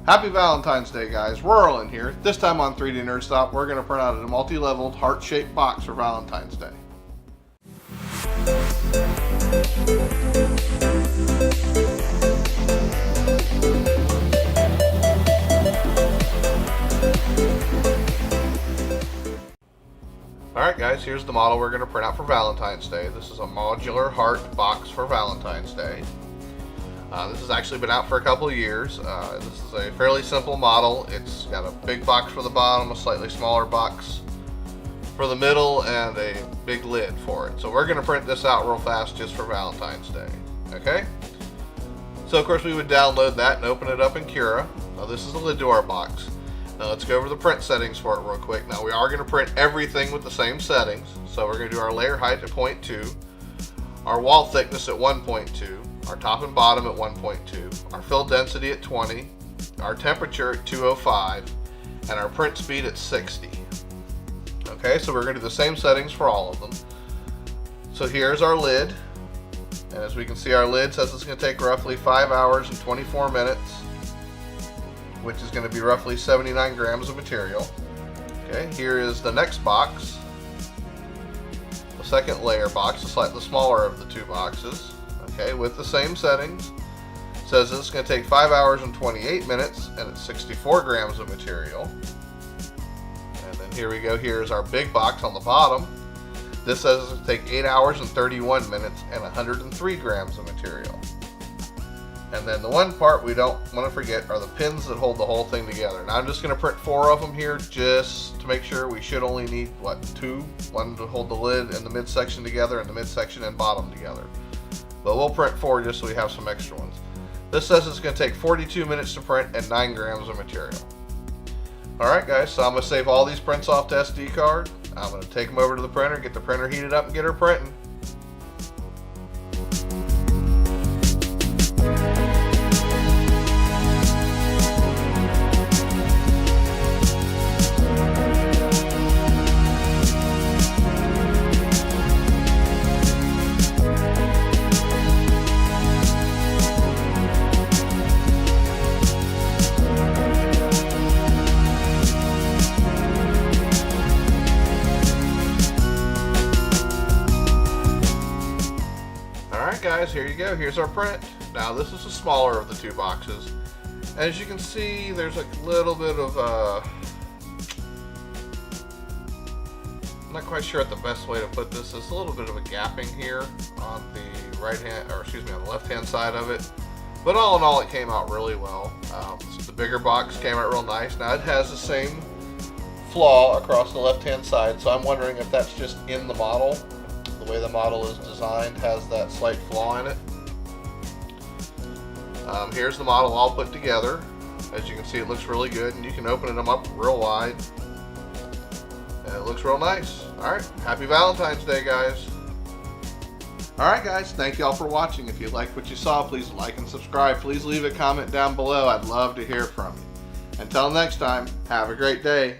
Happy Valentine's Day, guys. Rural in here. This time on 3D NerdStop, we're going to print out a multi-leveled heart-shaped box for Valentine's Day. Alright guys, here's the model we're going to print out for Valentine's Day. This is a modular heart box for Valentine's Day. This has actually been out for a couple of years. This is a fairly simple model. It's got a big box for the bottom, a slightly smaller box for the middle, and a big lid for it. So we're going to print this out real fast just for Valentine's Day. Okay? So of course we would download that and open it up in Cura. Now this is the lid to our box. Now let's go over the print settings for it real quick. Now we are going to print everything with the same settings. So we're going to do our layer height at 0.2, our wall thickness at 1.2, our top and bottom at 1.2, our fill density at 20, our temperature at 205, and our print speed at 60. Okay, so we're going to do the same settings for all of them. So here's our lid, and as we can see, our lid says it's going to take roughly 5 hours and 24 minutes, which is going to be roughly 79 grams of material. Okay, here is the next box, the second layer box, the slightly smaller of the two boxes. Okay, with the same settings. It says it's going to take 5 hours and 28 minutes, and it's 64 grams of material. And then here we go, here's our big box on the bottom. This says it's going to take 8 hours and 31 minutes and 103 grams of material. And then the one part we don't want to forget are the pins that hold the whole thing together. Now I'm just going to print 4 of them here just to make sure. We should only need, what, 2? One to hold the lid and the midsection together, and the midsection and bottom together. But we'll print 4 just so we have some extra ones. This says it's going to take 42 minutes to print and 9 grams of material. Alright guys, so I'm going to save all these prints off to SD card. I'm going to take them over to the printer, get the printer heated up, and get her printing. Alright guys, here you go. Here's our print. Now this is the smaller of the two boxes. As you can see, there's a little bit of I'm not quite sure what the best way to put this. There's a little bit of a gapping here on the right hand, or excuse me, on the left hand side of it. But all in all, it came out really well. The bigger box came out real nice. Now it has the same flaw across the left hand side, so I'm wondering if that's just in the model. The way the model is designed has that slight flaw in it. Here's the model all put together. As you can see, it looks really good, and you can open them up real wide, and it looks real nice. Alright, happy Valentine's Day, guys. Alright guys, thank you all for watching. If you liked what you saw, please like and subscribe. Please leave a comment down below. I'd love to hear from you. Until next time, have a great day.